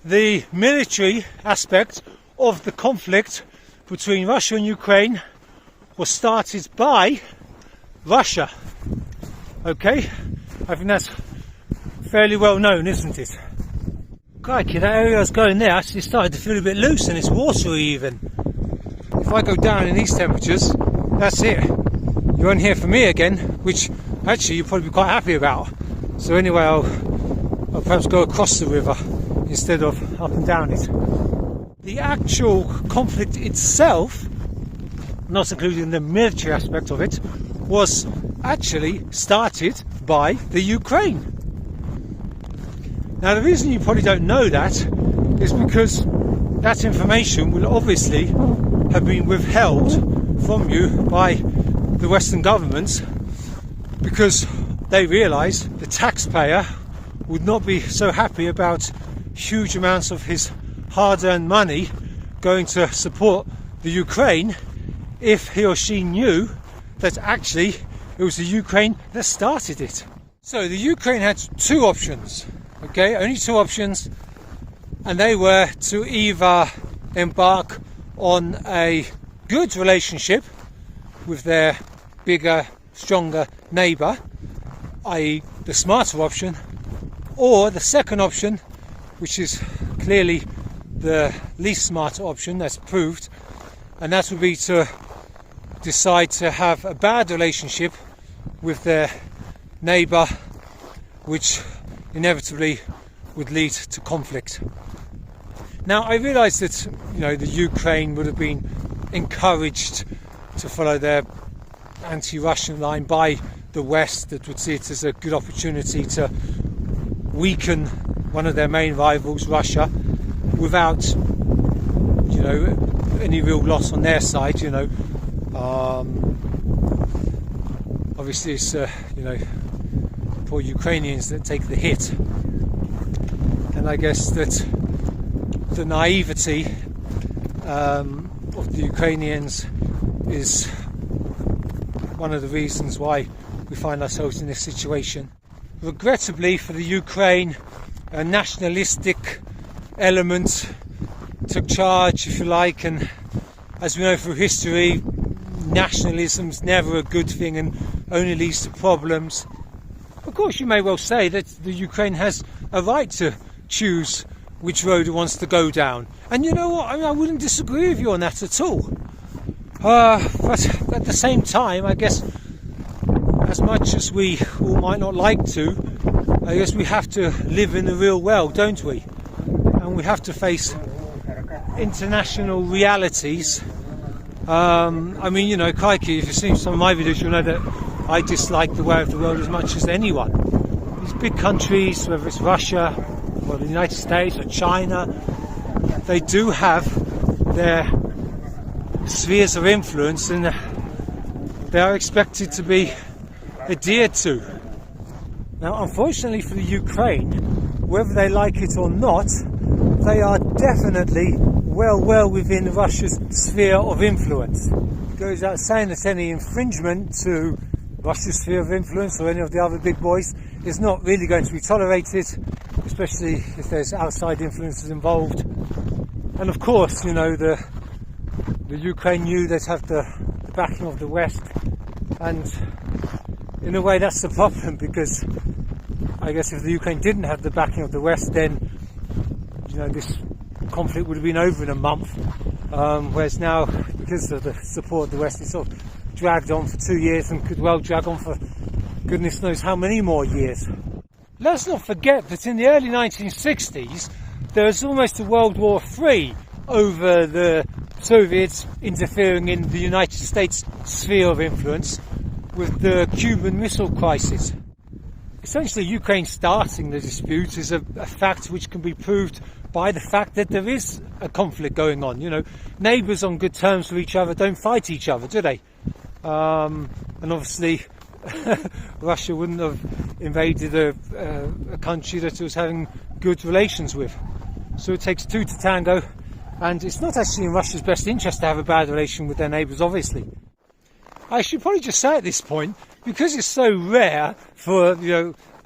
the military aspect of the conflict between Russia and Ukraine was started by Russia. Okay, I think that's fairly well known, isn't it? Crikey, that area I was going there actually started to feel a bit loose, and it's watery even. If I go down in these temperatures, that's it. You won't hear from me again, which actually you'll probably be quite happy about. So anyway, I'll perhaps go across the river instead of up and down it. The actual conflict itself, not including the military aspect of it, was actually started by the Ukraine. Now, the reason you probably don't know that is because that information will obviously have been withheld from you by the Western governments, because they realise the taxpayer would not be so happy about huge amounts of his hard-earned money going to support the Ukraine if he or she knew that actually it was the Ukraine that started it. So the Ukraine had two options. Okay, only two options, and they were to either embark on a good relationship with their bigger, stronger neighbour, i.e. the smarter option, or the second option, which is clearly the least smart option, that's proved, and that would be to decide to have a bad relationship with their neighbour, which inevitably would lead to conflict. Now, I realise that the Ukraine would have been encouraged to follow their anti-Russian line by the West, that would see it as a good opportunity to weaken one of their main rivals, Russia, without any real loss on their side. Obviously it's poor Ukrainians that take the hit, and I guess that the naivety of the Ukrainians is one of the reasons why we find ourselves in this situation. Regrettably for the Ukraine, a nationalistic element took charge, if you like, and as we know through history, nationalism's never a good thing and only leads to problems. Of course, you may well say that the Ukraine has a right to choose which road it wants to go down, and you know what, I wouldn't disagree with you on that at all. But at the same time, I guess, as much as we all might not like to, I guess we have to live in the real world, don't we? And we have to face international realities. Crikey, if you've seen some of my videos, you'll know that I dislike the way of the world as much as anyone. These big countries, whether it's Russia or the United States or China, they do have their spheres of influence, and they are expected to be adhered to. Now, unfortunately for the Ukraine, whether they like it or not, they are definitely well within Russia's sphere of influence. It goes without saying that any infringement to Russia's sphere of influence or any of the other big boys is not really going to be tolerated, especially if there's outside influences involved. And of course, the Ukraine knew they'd have the backing of the West, and in a way that's the problem, because I guess if the Ukraine didn't have the backing of the West, then this conflict would have been over in a month, whereas now, because of the support of the West, it's sort of dragged on for 2 years and could well drag on for goodness knows how many more years. Let's not forget that in the early 1960s there was almost a World War III over the Soviets interfering in the United States sphere of influence with the Cuban Missile Crisis. Essentially, Ukraine starting the dispute is a fact which can be proved by the fact that there is a conflict going on. Neighbours on good terms with each other don't fight each other, do they? And obviously Russia wouldn't have invaded a country that it was having good relations with. So it takes two to tango, and it's not actually in Russia's best interest to have a bad relation with their neighbours, obviously. I should probably just say at this point, because it's so rare for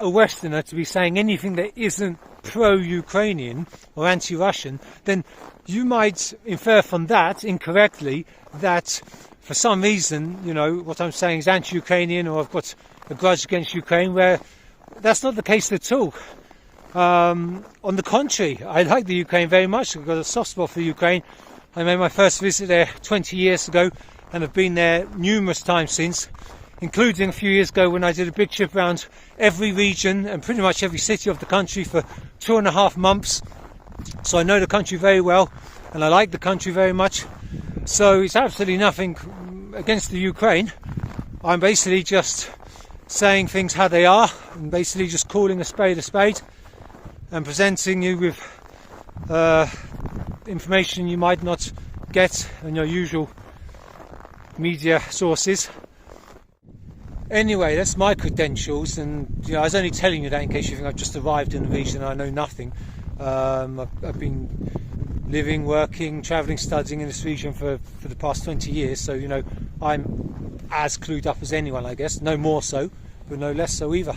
a Westerner to be saying anything that isn't pro-Ukrainian or anti-Russian, then you might infer from that incorrectly that for some reason, you know, what I'm saying is anti-Ukrainian, or I've got a grudge against Ukraine, where that's not the case at all. On the contrary, I like the Ukraine very much. I've got a soft spot for Ukraine. I made my first visit there 20 years ago and have been there numerous times since, including a few years ago when I did a big trip around every region and pretty much every city of the country for 2.5 months. So I know the country very well and I like the country very much. So it's absolutely nothing against the Ukraine. I'm basically just saying things how they are and basically just calling a spade and presenting you with information you might not get in your usual media sources. Anyway, that's my credentials, and you know, I was only telling you that in case you think I've just arrived in the region and I know nothing. I've been living, working, travelling, studying in this region for the past 20 years, so you know, I'm as clued up as anyone, I guess. No more so, but no less so either.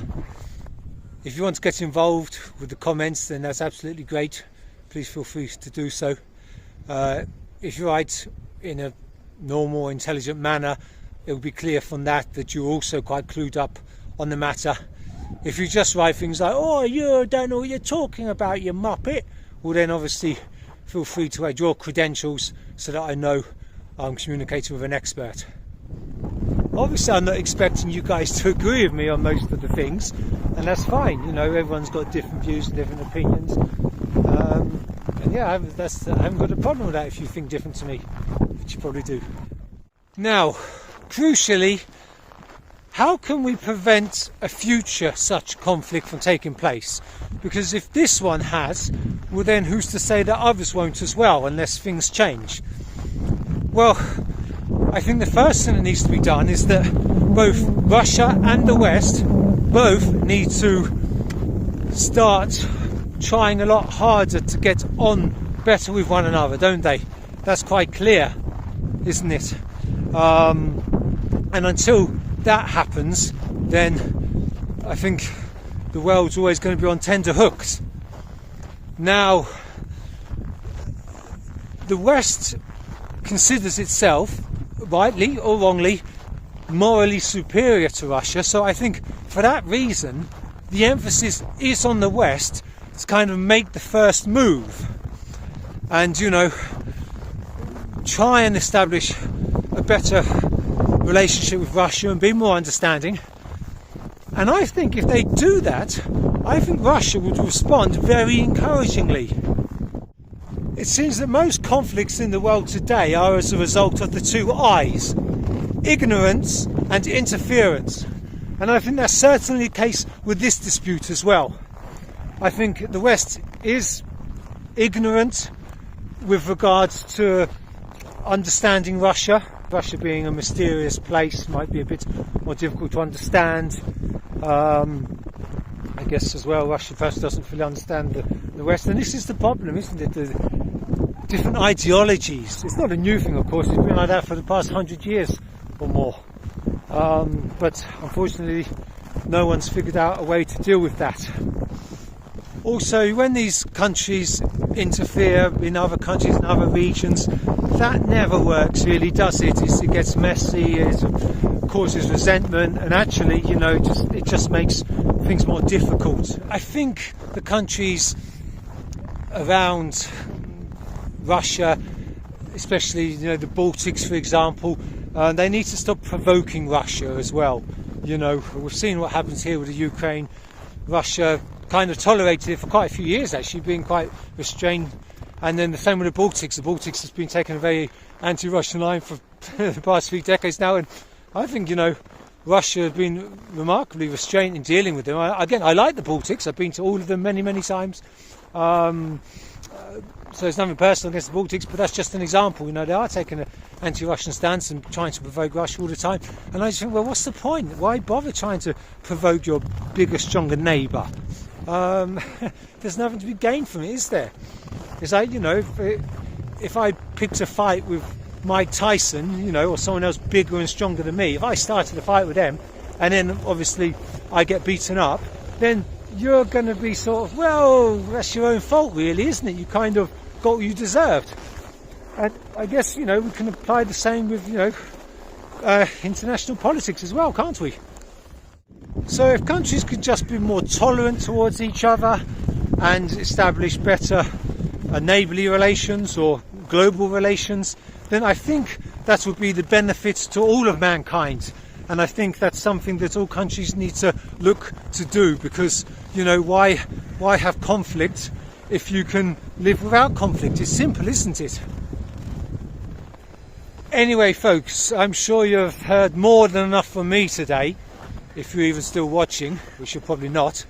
If you want to get involved with the comments, then that's absolutely great. Please feel free to do so. If you write in a normal, intelligent manner, it will be clear from that you're also quite clued up on the matter. If you just write things like, "Oh, you don't know what you're talking about, you muppet," well then obviously feel free to add your credentials so that I know I'm communicating with an expert. Obviously I'm not expecting you guys to agree with me on most of the things, and that's fine. You know, everyone's got different views and different opinions. And yeah, I haven't got a problem with that if you think different to me, which you probably do. Now, crucially, how can we prevent a future such conflict from taking place? Because if this one has, well then who's to say that others won't as well, unless things change? Well, I think the first thing that needs to be done is that both Russia and the West both need to start trying a lot harder to get on better with one another, don't they? That's quite clear, isn't it? And until that happens, then I think the world's always going to be on tender hooks. Now, the West considers itself, rightly or wrongly, morally superior to Russia, so I think for that reason the emphasis is on the West to kind of make the first move and, you know, try and establish a better relationship with Russia and be more understanding. And I think if they do that, I think Russia would respond very encouragingly. It seems that most conflicts in the world today are as a result of the two I's: ignorance and interference. And I think that's certainly the case with this dispute as well. I think the West is ignorant with regards to understanding Russia. Russia being a mysterious place might be a bit more difficult to understand. I guess as well, Russia perhaps doesn't fully understand the West, and this is the problem, isn't it? The different ideologies. It's not a new thing, of course. It's been like that for the past 100 years or more. But unfortunately, no one's figured out a way to deal with that. Also, when these countries interfere in other countries and other regions, that never works really, does it? It gets messy, it causes resentment, and actually, you know, it just makes things more difficult. I think the countries around Russia, especially, you know, the Baltics, for example, they need to stop provoking Russia as well. You know, we've seen what happens here with the Ukraine. Russia kind of tolerated it for quite a few years, actually, being quite restrained. And then the same with the Baltics. The Baltics has been taking a very anti-Russian line for the past few decades now. And I think, you know, Russia has been remarkably restrained in dealing with them. Again, I like the Baltics. I've been to all of them many, many times. So there's nothing personal against the Baltics, but that's just an example. You know, they are taking an anti-Russian stance and trying to provoke Russia all the time. And I just think, well, what's the point? Why bother trying to provoke your bigger, stronger neighbour? There's nothing to be gained from it, is there? It's like, you know, if I picked a fight with Mike Tyson, you know, or someone else bigger and stronger than me, if I started a fight with them and then obviously I get beaten up, then you're going to be sort of, well, that's your own fault really, isn't it? You kind of got what you deserved. And I guess, you know, we can apply the same with, you know, international politics as well, can't we? So if countries could just be more tolerant towards each other and establish better neighbourly relations or global relations, then I think that would be the benefits to all of mankind. And I think that's something that all countries need to look to do, because, you know, why have conflict if you can live without conflict? It's simple, isn't it? Anyway, folks, I'm sure you've heard more than enough from me today, if you're even still watching, which you're probably not.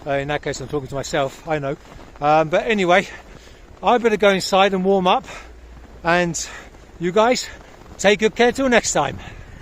In that case, I'm talking to myself, I know. But anyway, I better go inside and warm up, and you guys, take good care till next time.